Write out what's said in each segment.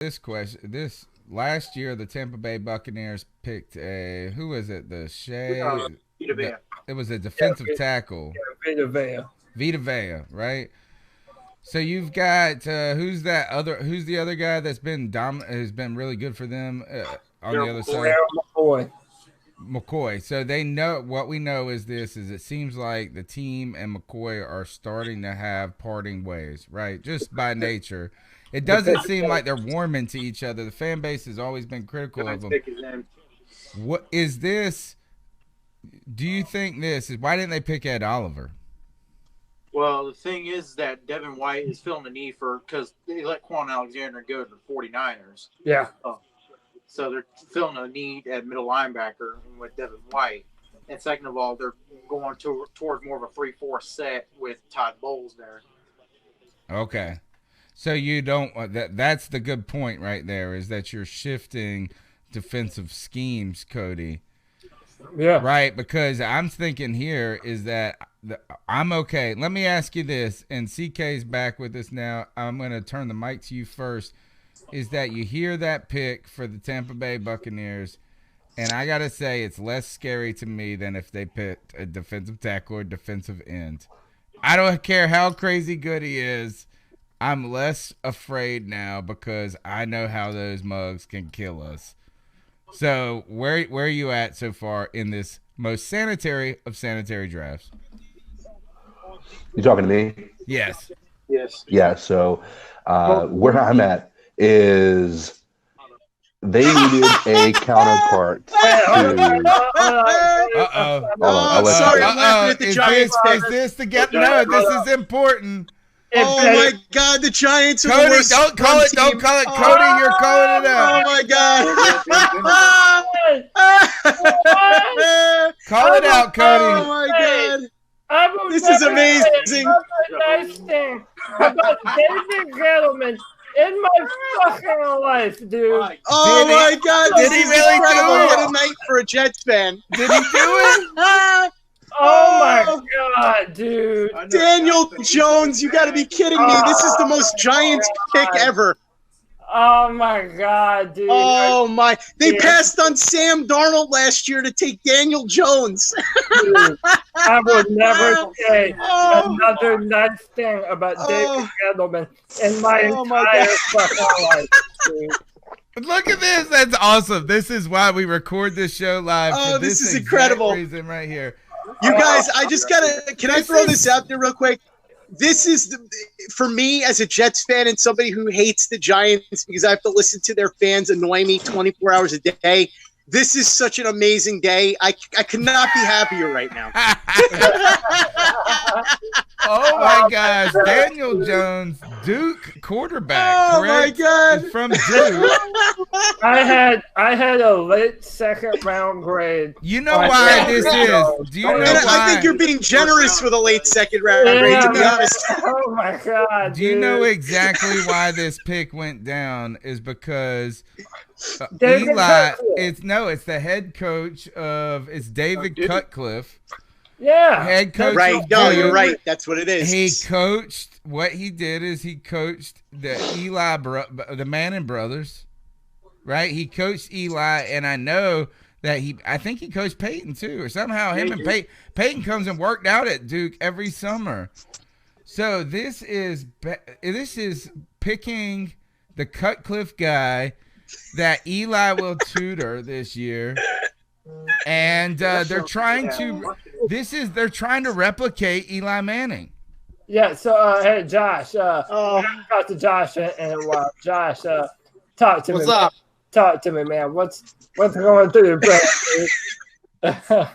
this question. This last year, the Tampa Bay Buccaneers picked a who was it? The Shea. Vita Vea. It was a defensive tackle. Vita Vea. Vita Vea, right? So you've got who's that other? Who's the other guy that's been has been really good for them on the other side? McCoy. McCoy. So they know what we know is this is it seems like the team and McCoy are starting to have parting ways, right? Just by nature. It doesn't seem like they're warming to each other. The fan base has always been critical of them. What is this? Do you think this is why didn't they pick Ed Oliver? Well, the thing is that Devin White is feeling the need because they let Quan Alexander go to the 49ers. Yeah. So they're feeling a need at middle linebacker with Devin White. And second of all, they're going toward more of a 3-4 set with Todd Bowles there. Okay. So you don't that's the good point right there is that you're shifting defensive schemes, Cody. Yeah. Right, because I'm thinking here is that I'm okay. Let me ask you this, and CK's back with us now. I'm going to turn the mic to you first. Is that you hear that pick for the Tampa Bay Buccaneers, and I got to say it's less scary to me than if they picked a defensive tackle or defensive end. I don't care how crazy good he is. I'm less afraid now because I know how those mugs can kill us. So where are you at so far in this most sanitary of sanitary drafts? You talking to me? Yes. Yes. Yeah. So where I'm at is they needed a counterpart to. Is this the get? No, this is important. Oh my God, the Giants are Cody, the worst. Don't call it. Don't call it. Cody, you're calling it out. Oh my God. Call it out, Cody. Oh my God. This is amazing. Nice thing about David Gettleman in my fucking life, dude. Oh my God. Did he really do it? What a night for a Jets fan. Did he do it? Oh my God, dude. Daniel Jones, you got to be kidding me. This is the most Giants pick ever. Oh my God, dude. Oh my. They passed on Sam Darnold last year to take Daniel Jones. Dude, I would never say another nice thing about David Gettleman in my entire fucking life, dude. Look at this. That's awesome. This is why we record this show live. Oh, for this is exact incredible. Reason right here. You guys, I just gotta. Can I throw this out there real quick? This is for me as a Jets fan and somebody who hates the Giants because I have to listen to their fans annoy me 24 hours a day. This is such an amazing day. I could not be happier right now. Oh my gosh, Daniel Jones, Duke quarterback. Oh correct? my God, He's from Duke. I had a late second round grade. You know why this is? Do you know why? I think you're being generous with a late second round grade, to be honest. Oh my God, Do you know exactly why this pick went down? Is because Eli. It's the head coach of David Cutcliffe. Yeah, head coach. Right? No, you're right. That's what it is. He coached. What he did is he coached the the Manning brothers. Right? He coached Eli, and I know that I think he coached Peyton too, or somehow him and Peyton comes and worked out at Duke every summer. So this is picking the Cutcliffe guy that Eli will tutor this year, and they're trying to replicate Eli Manning. Yeah. So hey, Josh. I haven't talked to Josh in a while. Josh, talk to me. What's up? Talk to me, man. What's going through your brain? I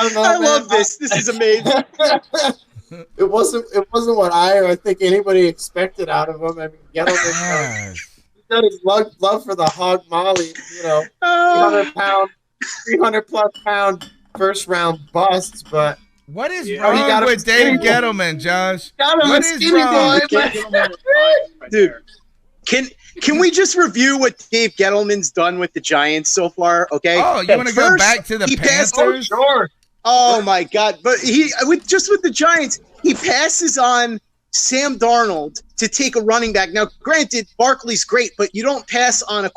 don't know. I love this. This is amazing. It wasn't what I think anybody expected out of him. I mean, Gettleman got his love for the hog molly, 300 plus pound first round busts, but what is wrong with Dave Gettleman, Josh? What is wrong? Dude, can we just review what Dave Gettleman's done with the Giants so far? Okay. Oh, you want to go back to the Panthers? Sure. Oh my God! But with the Giants, he passes on Sam Darnold to take a running back. Now, granted, Barkley's great, but you don't pass on a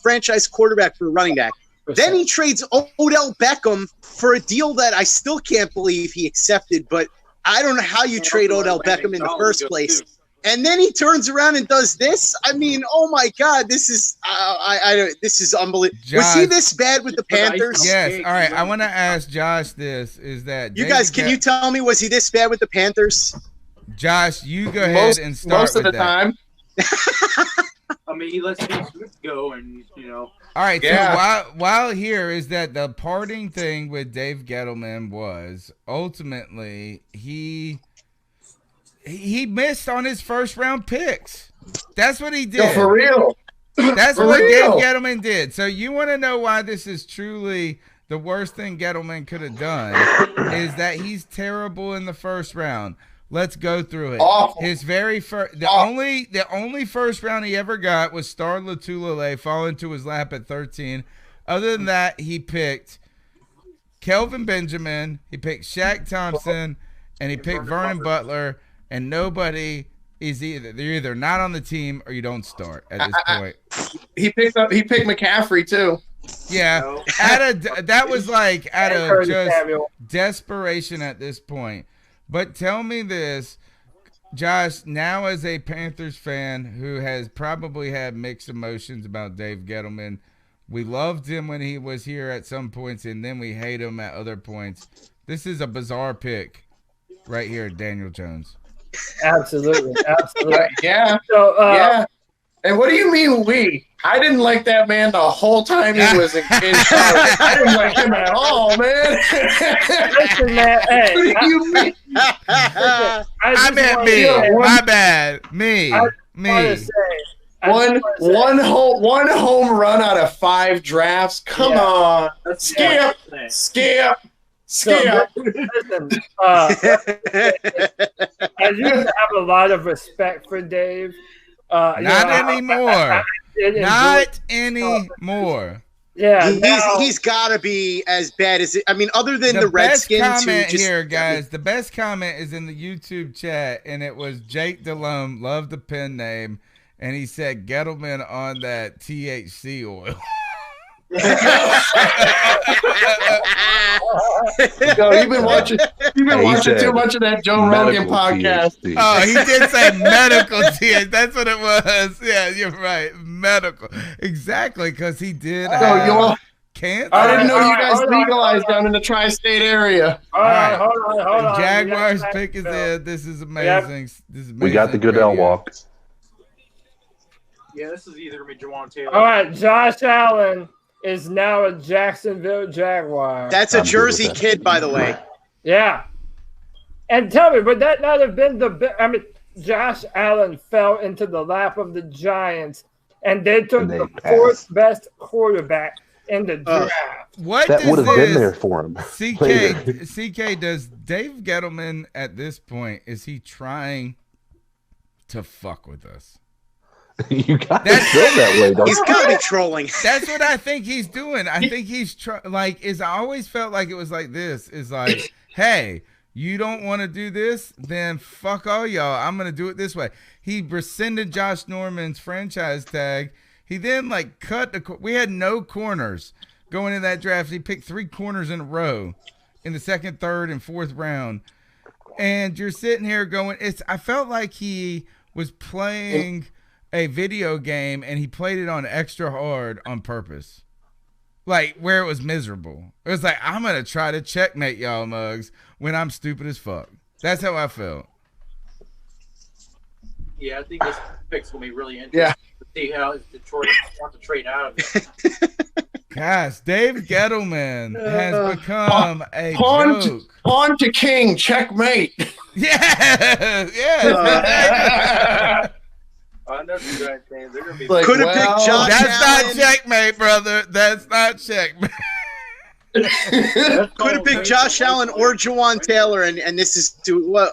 franchise quarterback for a running back. Then he trades Odell Beckham for a deal that I still can't believe he accepted, but I don't know how you trade Odell Beckham in the first place. And then he turns around and does this. I mean, oh my God, this is this is unbelievable. Josh, was he this bad with the Panthers? Yes. All right. I want to ask Josh this: is that you guys? Can you tell me, was he this bad with the Panthers? Josh, you go ahead and start most of the time. I mean, he lets Steve Smith go, and All right. Yeah. So while here is that the parting thing with Dave Gettleman was ultimately he missed on his first round picks. That's what he did. No, for real. That's For what real. Dave Gettleman did. So you want to know why this is truly the worst thing Gettleman could have done is that he's terrible in the first round. Let's go through it. Awful. His very first, the only first round he ever got was Star Latulele falling to his lap at 13. Other than that, he picked Kelvin Benjamin, he picked Shaq Thompson, and he picked Vernon Butler. And nobody is they're either not on the team or you don't start at this point. He picked McCaffrey too. Yeah, that was like out of just desperation at this point. But tell me this, Josh, now as a Panthers fan who has probably had mixed emotions about Dave Gettleman, we loved him when he was here at some points, and then we hate him at other points. This is a bizarre pick right here, Daniel Jones. Absolutely. Yeah. So, yeah. And what do you mean we? I didn't like that man the whole time he was in college. I didn't like him at all, man. Listen, man. Hey, What do you mean? I meant me. My bad. Me. One home run out of 5 drafts. Come on. Skip. So, listen, I used to have a lot of respect for Dave. Not anymore. Not anymore. Yeah, he's got to be as bad as it. I mean, other than the Redskins. Best comment here, guys. The best comment is in the YouTube chat, and it was Jake Delhomme, love the pen name, and he said Gettleman on that THC oil. You've been watching too much of that Joe Rogan podcast. THC. Oh, he did say medical THC. That's what it was. Yeah, you're right. Medical. Exactly, because he did cancer. I didn't know you guys legalized down in the tri-state area. All right, hold on. Jaguars pick is in. This is amazing. This is amazing. We got the Goodell walk. Yeah, this is either going to be Jawan Taylor. All right, Josh Allen is now a Jacksonville Jaguar. That's a Jersey kid, by the way. Yeah. And tell me, would that not have been Josh Allen fell into the lap of the Giants, and they took the 4th best quarterback in the draft. That would have been there for him. CK, does Dave Gettleman at this point, is he trying to fuck with us? You got to feel that way, don't you? He's got to be trolling. That's what I think he's doing. I think he's I always felt like it was like this. Is like, hey, you don't want to do this? Then fuck all y'all. I'm going to do it this way. He rescinded Josh Norman's franchise tag. He then cut we had no corners going in that draft. He picked 3 corners in a row in the 2nd, 3rd, and 4th round. And you're sitting here going, I felt like he was playing a video game and he played it on extra hard on purpose. Like where it was miserable. It was like, I'm going to try to checkmate y'all mugs when I'm stupid as fuck. That's how I felt. Yeah, I think this pick's going to be really interesting to see how Detroit wants to trade out of it. Gosh, Dave Gettleman has become a joke. Pawn to king, checkmate. Yeah. I know you guys saying they're going to be Could have picked Josh That's Allen. not checkmate, brother. That's not checkmate. Could have picked Josh Allen or Jawan Taylor, and this is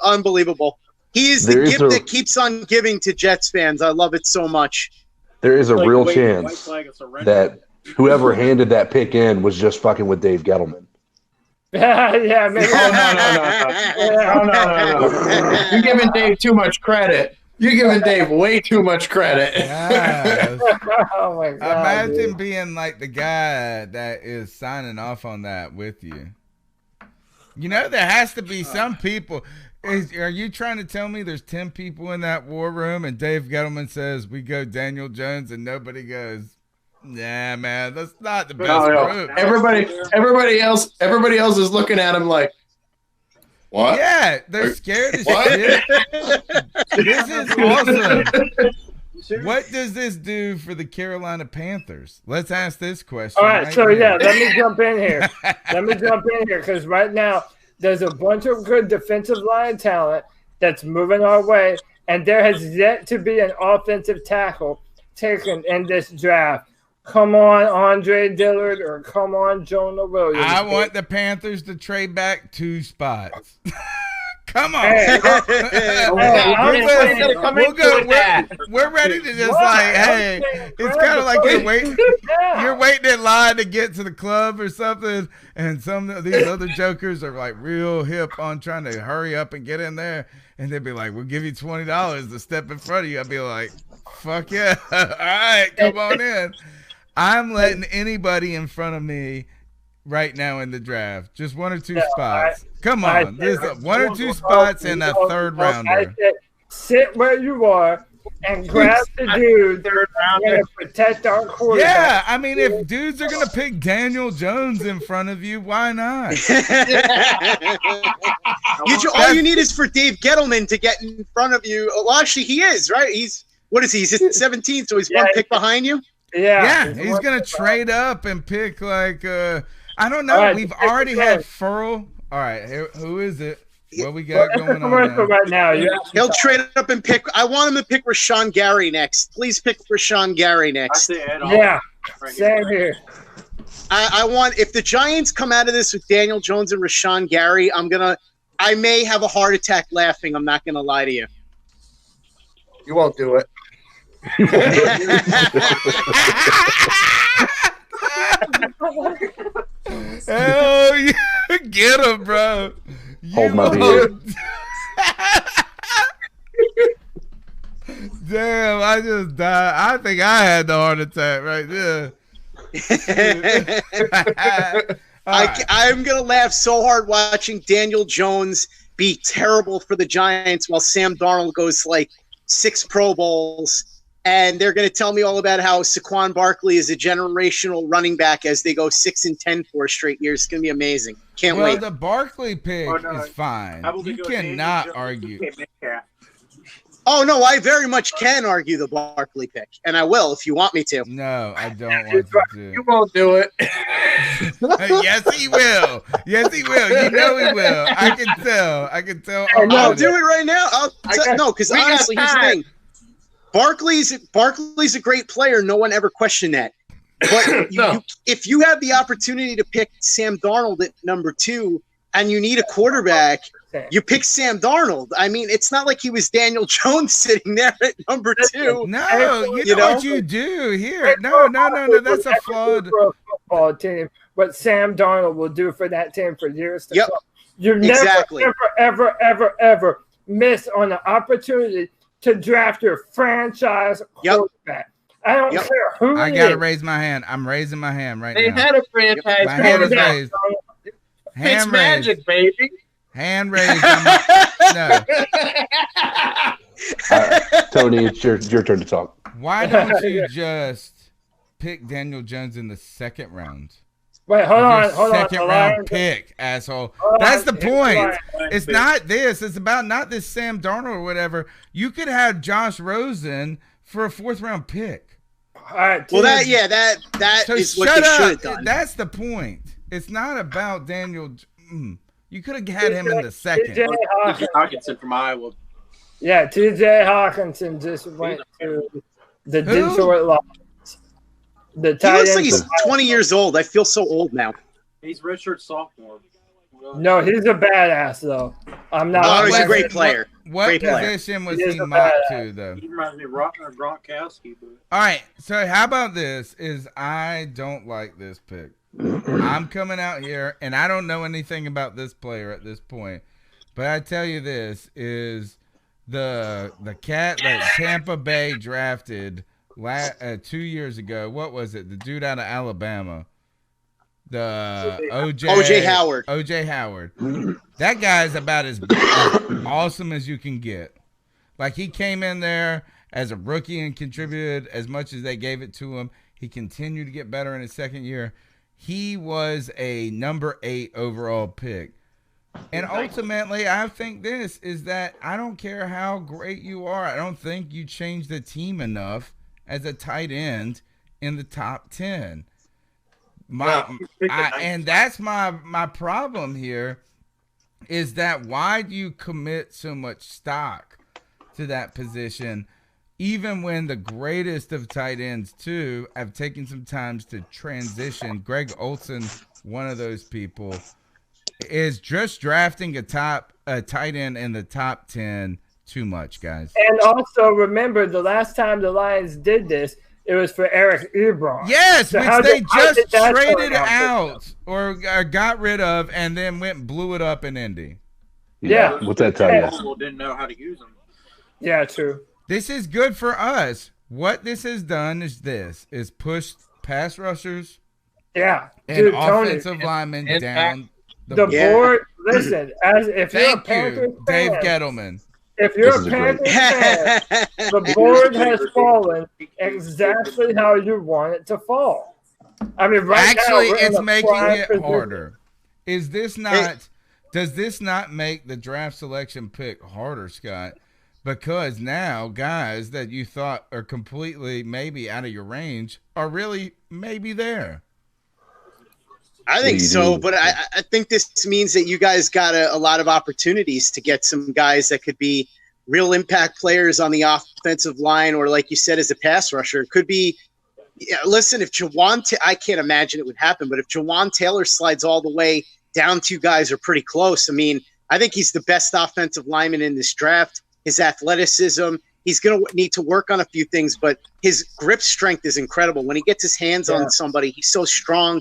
unbelievable. He is the gift that keeps on giving to Jets fans. I love it so much. There is a real chance that whoever handed that pick in was just fucking with Dave Gettleman. Yeah, maybe. No. You're giving Dave too much credit. You're giving Dave way too much credit. Yes. Oh my God! Imagine dude. being like the guy that is signing off on that with you. You know, there has to be some people. Are you trying to tell me there's 10 people in that war room and Dave Gettleman says we go Daniel Jones and nobody goes, nah, man, that's not the best group. Everybody else is looking at him like, what? Yeah, they're scared as shit. This is awesome. What does this do for the Carolina Panthers? Let's ask this question. All right, so let me jump in here. Because right now there's a bunch of good defensive line talent that's moving our way, and there has yet to be an offensive tackle taken in this draft. Come on, Andre Dillard, or come on, Jonah Williams. I want the Panthers to trade back 2 spots. Come on. We're ready to just hey, it's kind of like you're waiting in line to get to the club or something, and some of these other jokers are like real hip on trying to hurry up and get in there, and they'd be like, we'll give you $20 to step in front of you. I'd be like, fuck yeah. All right, come on in. I'm letting anybody in front of me right now in the draft. Just 1 or 2 spots. Come on. There's 1 or 2 spots in a third rounder. Sit where you are and grab the dude that's going to protect our quarterback. Yeah, I mean, if dudes are going to pick Daniel Jones in front of you, why not? All you need is for Dave Gettleman to get in front of you. Well, actually, he is, right? He's He's at 17, so he's 1 pick behind you? Yeah, he's going to trade up and pick like I don't know. Right, we've already had Furl. All right, who is it? What we got going on right now? He'll trade up and pick. I want him to pick Rashawn Gary next. Please pick Rashawn Gary next. Yeah, same here. I want, if the Giants come out of this with Daniel Jones and Rashawn Gary, I may have a heart attack laughing. I'm not gonna lie to you. You won't do it. Hell yeah. Get him, bro. Hold my beer. Damn, I just died. I think I had the heart attack right there. I'm going to laugh so hard watching Daniel Jones be terrible for the Giants while Sam Darnold goes like 6 Pro Bowls. And they're going to tell me all about how Saquon Barkley is a generational running back as they go 6-10 for straight years. It's going to be amazing. Can't wait. Well, the Barkley pick is fine. You cannot argue. Oh, no, I very much can argue the Barkley pick, and I will if you want me to. No, I don't want to. You won't do it. Yes, he will. Yes, he will. You know he will. I can tell. I'll do it right now. No, because honestly, here's the thing. Barkley's a great player. No one ever questioned that. But if you have the opportunity to pick Sam Darnold at number 2 and you need a quarterback, you pick Sam Darnold. I mean, it's not like he was Daniel Jones sitting there at number 2. No, you know what you do here. No. That's a flawed football team. What Sam Darnold will do for that team for years to come. You never, ever miss on the opportunity to draft your franchise quarterback. I don't care who I got to raise my hand. I'm raising my hand right now. They had a franchise. My hand is raised. It's magic, baby. Hand raised. No. Tony, it's your turn to talk. Why don't you just pick Daniel Jones in the 2nd round? Wait, hold on. Second round pick, asshole. That's the point. It's not this. It's about not this Sam Darnold or whatever. You could have Josh Rosen for a 4th round pick. All right. Well, that is what they should have done. That's the point. It's not about Daniel. You could have had him in the 2nd. TJ Hawkinson from Iowa. Yeah, TJ Hawkinson just went to the Detroit Lions. He looks like he's 20 years old. I feel so old now. He's redshirt sophomore. No, he's a badass, though. I'm not. Oh, he's a great player. What position was he mocked to, though? He reminds me of Gronkowski. All right, so how about this? I don't like this pick. I'm coming out here, and I don't know anything about this player at this point, but I tell you this is the cat that Tampa Bay drafted 2 years ago. What was it? The dude out of Alabama, the OJ Howard. OJ Howard. That guy's about as awesome as you can get. Like, he came in there as a rookie and contributed as much as they gave it to him. He continued to get better in his second year. He was a number 8 overall pick. And ultimately, I think this is that I don't care how great you are. I don't think you change the team enough as a tight end in the top 10. And that's my problem here is that why do you commit so much stock to that position, even when the greatest of tight ends, too, have taken some time to transition? Greg Olsen, one of those people, is just drafting a tight end in the top 10 too much, guys. And also remember, the last time the Lions did this, it was for Eric Ebron. Yes, so which they just traded out or got rid of and then went and blew it up in Indy. Yeah. What's that tell you? People didn't know how to use them. Yeah, true. This is good for us. What this has done is pushed pass rushers and offensive linemen down the board. Listen, if you're a Panthers Dave fan, Gettleman. If you're a Panthers fan, the board has fallen exactly how you want it to fall. I mean, right now, it's making it harder. Is this not? Does this not make the draft selection pick harder, Scott? Because now guys that you thought are completely maybe out of your range are really maybe there. I think so, but I think this means that you guys got a lot of opportunities to get some guys that could be real impact players on the offensive line, or like you said, as a pass rusher. It could be, listen, if I can't imagine it would happen, but if Jawan Taylor slides all the way down, 2 guys are pretty close. I mean, I think he's the best offensive lineman in this draft. His athleticism, he's going to need to work on a few things, but his grip strength is incredible. When he gets his hands on somebody, he's so strong.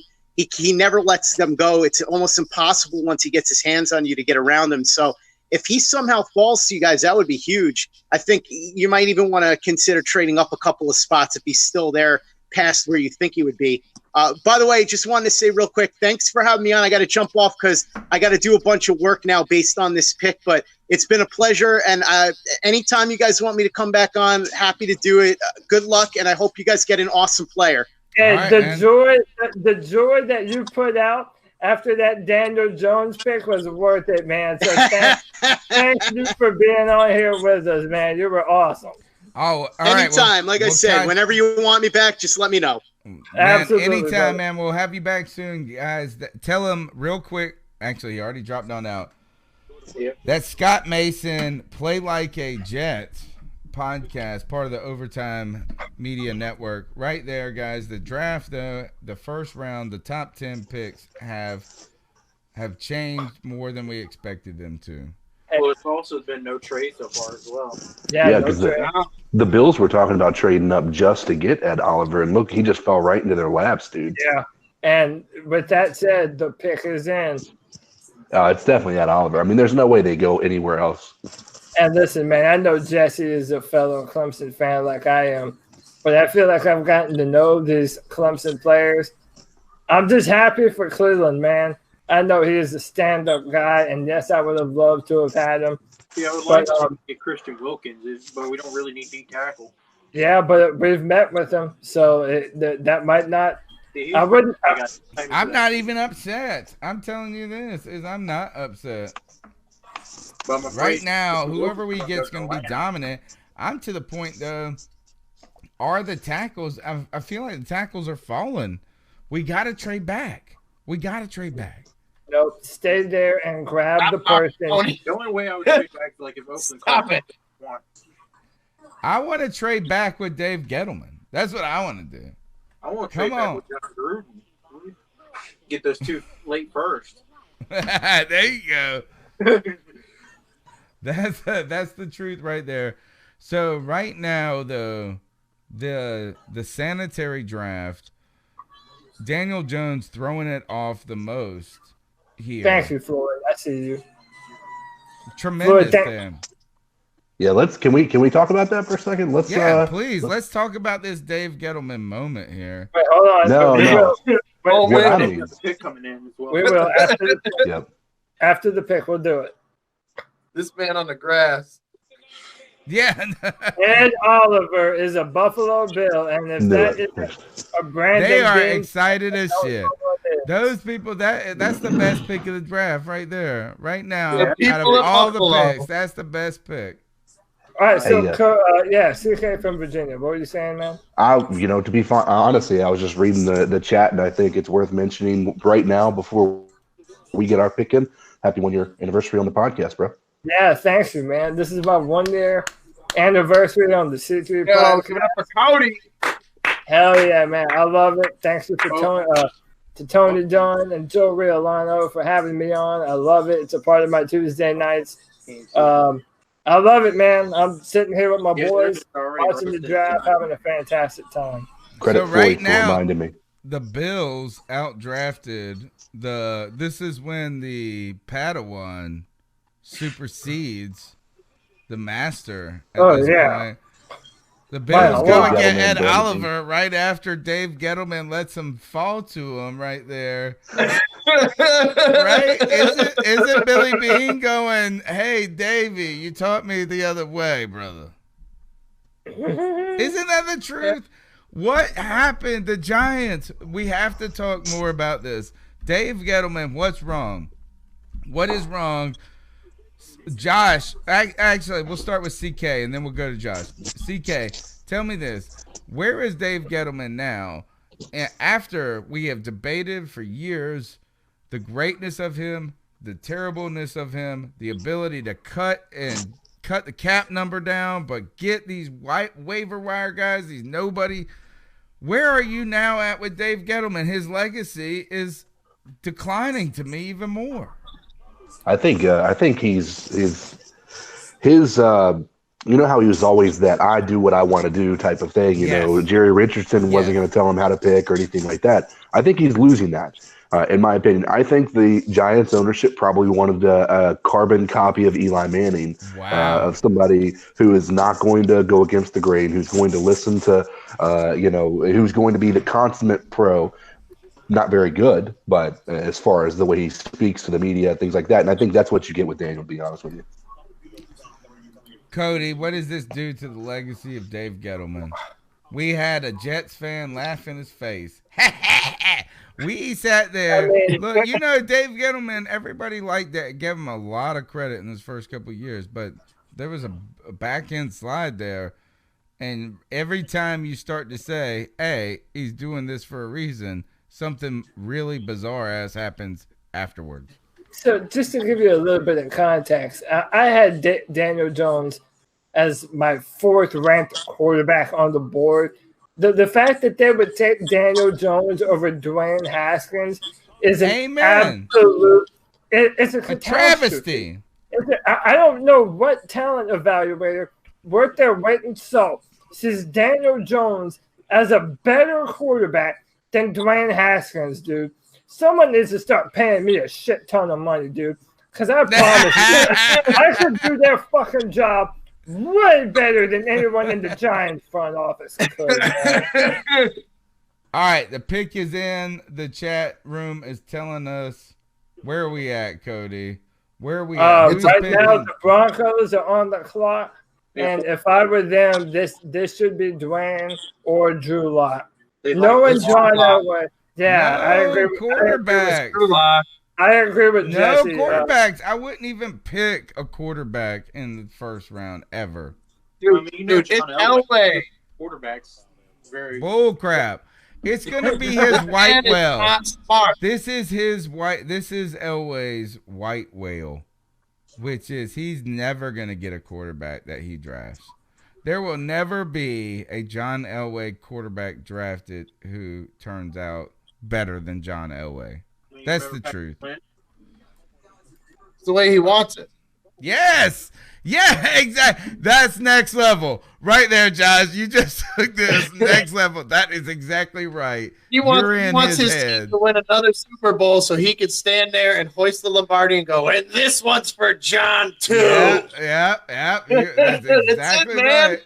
He never lets them go. It's almost impossible once he gets his hands on you to get around him. So if he somehow falls to you guys, that would be huge. I think you might even want to consider trading up a couple of spots if he's still there past where you think he would be. By the way, just wanted to say real quick, thanks for having me on. I got to jump off because I got to do a bunch of work now based on this pick, but it's been a pleasure. And anytime you guys want me to come back on, happy to do it. Good luck, and I hope you guys get an awesome player. And the joy that you put out after that Daniel Jones pick was worth it, man. So thank you for being on here with us, man. You were awesome. Oh, all anytime. Like I said, whenever you want me back, just let me know. Man, absolutely, anytime, brother. man. We'll have you back soon, guys. Tell him real quick. Actually, he already dropped on out. That Scott Mason Play Like a Jet podcast, part of the Overtime Media Network. Right there, guys. The draft, the first round, the top 10 picks have changed more than we expected them to. Well, it's also been no trade so far as well. Yeah, because the Bills were talking about trading up just to get Ed Oliver, and look, he just fell right into their laps, dude. Yeah, and with that said, the pick is in. It's definitely Ed Oliver. I mean, there's no way they go anywhere else. And listen, man, I know Jesse is a fellow Clemson fan like I am, but I feel like I've gotten to know these Clemson players. I'm just happy for Cleveland, man. I know he is a stand-up guy, and yes, I would have loved to have had him. Yeah, I would like to get Christian Wilkins, but we don't really need D tackle. Yeah, but we've met with him, so that might not. I wouldn't. I'm not even upset. I'm telling you this I'm not upset. Right now, whoever we get is going to be dominant. I'm to the point though. Are the tackles? I feel like the tackles are falling. We got to trade back. Nope, stay there and grab the person. The only way I would trade back is like if Oakland want. I want to trade back with Dave Gettleman. That's what I want to do. I want to trade back with John Gruden. Get those 2 late first. There you go. That's the truth right there. So right now the sanitary draft Daniel Jones throwing it off the most here. Thank you, Floyd. I see you. Tremendous, Dan. Yeah, can we talk about that for a second? Please. Let's talk about this Dave Gettleman moment here. Wait, hold on. No. Pick coming in as well. We will after the pick. Yep. After the pick, we'll do it. This man on the grass. Yeah. Ed Oliver is a Buffalo Bill, and if that is a Brandon, they are Beane, excited as shit. Those people, that's the best pick of the draft right there, right now. Out of all the picks, that's the best pick. All right, so CK from Virginia. What were you saying, man? To be honestly, I was just reading the chat, and I think it's worth mentioning right now before we get our pick in. Happy 1 year anniversary on the podcast, bro. Yeah, thanks you, man. This is my 1 year anniversary on the C3 podcast. Cody. Hell yeah, man. I love it. Thanks to Tony John and Joe Riolano for having me on. I love it. It's a part of my Tuesday nights. I love it, man. I'm sitting here with my boys, watching the draft, having a fantastic time. Credit right for now, reminding me. The Bills outdrafted this is when the Padawan supersedes the master. Point. The Bills go and get Ed Oliver right after Dave Gettleman lets him fall to him right there. Right? Isn't Billy Beane going, hey, Davey, you taught me the other way, brother? Isn't that the truth? What happened? The Giants, we have to talk more about this. Dave Gettleman, what's wrong? What is wrong? Josh, actually, we'll start with CK and then we'll go to Josh. CK, tell me this. Where is Dave Gettleman now? And after we have debated for years the greatness of him, the terribleness of him, the ability to cut the cap number down, but get these white waiver wire guys, these nobody. Where are you now at with Dave Gettleman? His legacy is declining to me even more. I think he's you know how he was always that I do what I want to do type of thing. You know, Jerry Richardson wasn't going to tell him how to pick or anything like that. I think he's losing that, in my opinion. I think the Giants ownership probably wanted a carbon copy of Eli Manning, of somebody who is not going to go against the grain, who's going to listen to, who's going to be the consummate pro. Not very good, but as far as the way he speaks to the media, things like that. And I think that's what you get with Daniel, to be honest with you. Cody, what does this do to the legacy of Dave Gettleman? We had a Jets fan laugh in his face. We sat there. Look, Dave Gettleman, everybody liked that, gave him a lot of credit in his first couple of years, but there was a back-end slide there. And every time you start to say, hey, he's doing this for a reason, something really bizarre ass happens afterwards. So just to give you a little bit of context, I had Daniel Jones as my 4th ranked quarterback on the board. The fact that they would take Daniel Jones over Dwayne Haskins is an absolute – it's a travesty. I don't know what talent evaluator worked their weight in salt sees Daniel Jones as a better quarterback than Dwayne Haskins, dude. Someone needs to start paying me a shit ton of money, dude. Because I promise you, I could do their fucking job way better than anyone in the Giants front office could. All right, the pick is in. The chat room is telling us, where are we at, Cody? Where are we at? Right now, the Broncos are on the clock. And if I were them, this should be Dwayne or Drew Lock. No one's John Elway. Yeah, I agree. Quarterback. I agree with Jesse. No quarterbacks. I wouldn't even pick a quarterback in the first round ever. Dude, it's Elway. Quarterbacks. Very bull crap. It's gonna be his white whale. This is Elway's white whale, which is he's never gonna get a quarterback that he drafts. There will never be a John Elway quarterback drafted who turns out better than John Elway. That's the truth. It's the way he wants it. Yes. Yeah, exactly. That's next level. Right there, Josh. You just took this next level. That is exactly right. He wants his team to win another Super Bowl so he could stand there and hoist the Lombardi and go, and this one's for John, too. Yeah. That's exactly right.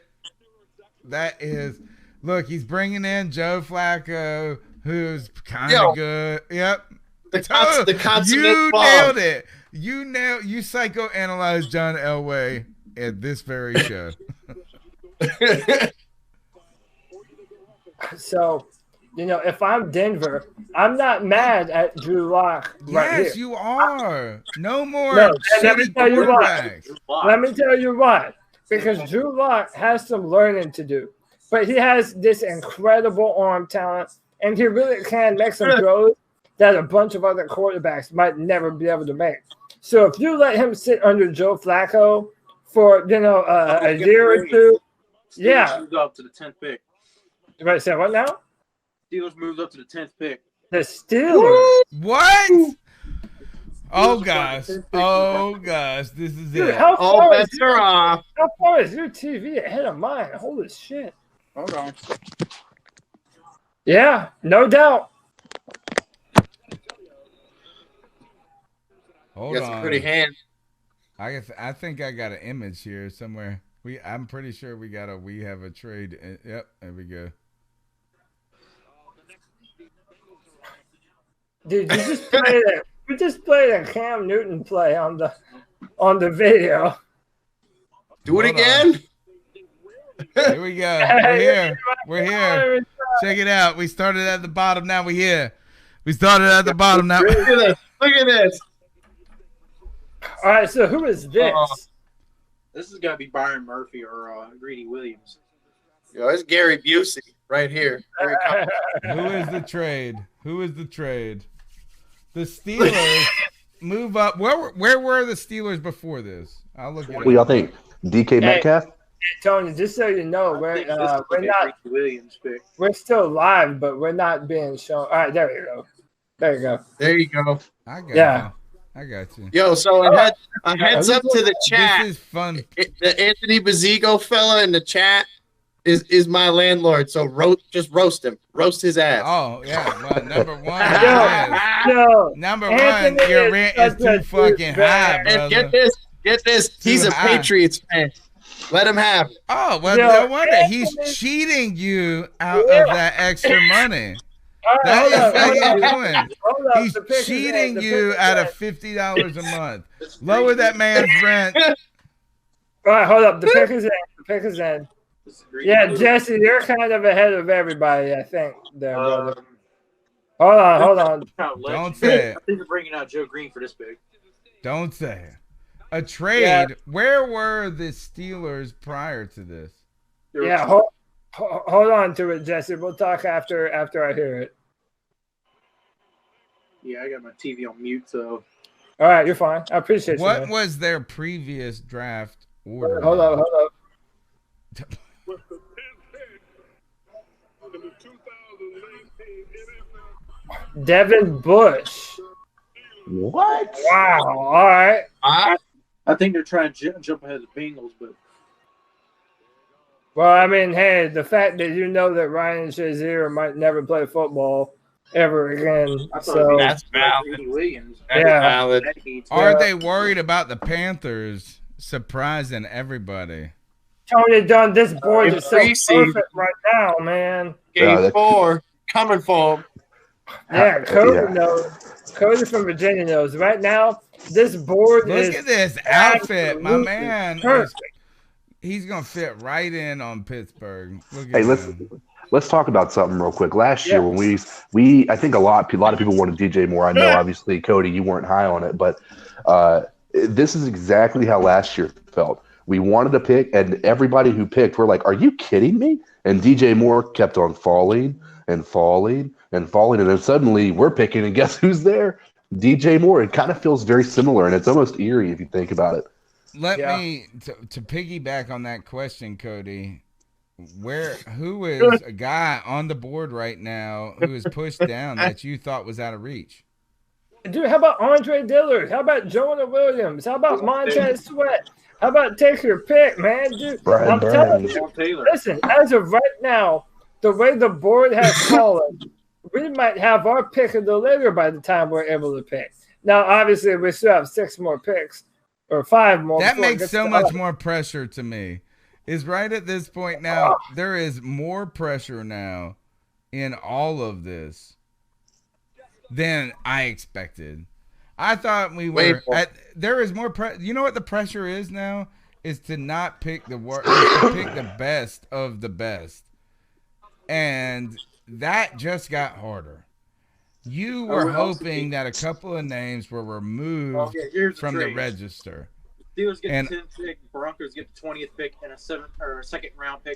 That is, look, he's bringing in Joe Flacco, who's kind of good. Yep. The consummate You bomb. nailed it. You psychoanalyzed John Elway at this very show. So, if I'm Denver, I'm not mad at Drew Lock right here. Yes, you are. No more. No, let me tell you why. Let me tell you why. Because Drew Lock has some learning to do. But he has this incredible arm talent, and he really can make some throws that a bunch of other quarterbacks might never be able to make. So if you let him sit under Joe Flacco for, a year or two, Steelers moved up to the 10th pick. You might say what now? Steelers moved up to the 10th pick. The Steelers? What? Oh gosh. This is Dude, it. how far off. is your TV ahead of mine? Holy shit. Hold on. Yeah, no doubt. Hold Got on. some pretty hands. I think I got an image here somewhere. I'm pretty sure we have a trade. Yep, there we go. Dude, you just played a Cam Newton play on the video. Do it again. Here we go. We're here. Check it out. We started at the bottom. Now we're here. We started at the bottom. Now. Look at this. All right. So who is this? This has got to be Byron Murphy or Greedy Williams. Yo, it's Gary Busey right here. Who is the trade? The Steelers move up. Where were the Steelers before this? I'll look at What do y'all think? DK Metcalf? Tony, just so you know, we're not. Williams pick. We're still live, but we're not being shown. All right, there you go. There you go. I got you. Yo, so a heads up to the chat. This is fun. The Anthony Bazzigo fella in the chat is my landlord. So just roast him. Roast his ass. Oh yeah. Well, number one. Your rent is too fucking high, brother. And get this. He's a Patriots fan. Let him have it. Oh well, no wonder he's cheating you out of that extra money. That is what he's doing. He's cheating you out of $50 a month. Lower that man's rent. All right, hold up. The pick is in. Yeah, Jesse, you're kind of ahead of everybody, I think. There, brother. Hold on. Don't say it. I think you're bringing out Joe Green for this pick. Don't say it. A trade. Yeah. Where were the Steelers prior to this? Yeah, hold on to it, Jesse. We'll talk after I hear it. Yeah, I got my TV on mute, so. All right, you're fine. I appreciate you. What was their previous draft order? Hold up. Devin Bush. What? Wow. All right. I think they're trying to jump ahead of the Bengals, but. Well, I mean, hey, the fact that you know that Ryan Shazier might never play football ever again, so that's valid. Valid. Are they worried about the Panthers surprising everybody? Tony Dunn, this board is so perfect right now, man. Game 4 coming for him. Yeah, Cody knows. Cody from Virginia knows. Right now, this board is. Look at this outfit, my man. Perfect. He's gonna fit right in on Pittsburgh. Let's talk about something real quick. Last year when we I think a lot of people wanted DJ Moore. I know obviously Cody, you weren't high on it, but this is exactly how last year felt. We wanted to pick, and everybody who picked were like, "Are you kidding me?" And DJ Moore kept on falling, and then suddenly we're picking, and guess who's there? DJ Moore. It kind of feels very similar, and it's almost eerie if you think about it. Let me to piggyback on that question, Cody. Who is a guy on the board right now who is pushed down that you thought was out of reach? Dude, how about Andre Dillard? How about Jonah Williams? How about Montez Sweat? How about take your pick, man? Dude, Brian I'm telling Burns. you, listen, as of right now, the way the board has fallen, we might have our pick of the litter by the time we're able to pick. Now, obviously, we still have 6 more picks or 5 more. That makes so much more pressure to me. Is right at this point now, there is more pressure now in all of this than I expected. I thought we were there is more pressure. You know what the pressure is now? Is to not pick the pick the best of the best. And that just got harder. You were hoping that a couple of names were removed from the register. Steelers get the 10th pick, Broncos get the 20th pick, and a 7th or a second round pick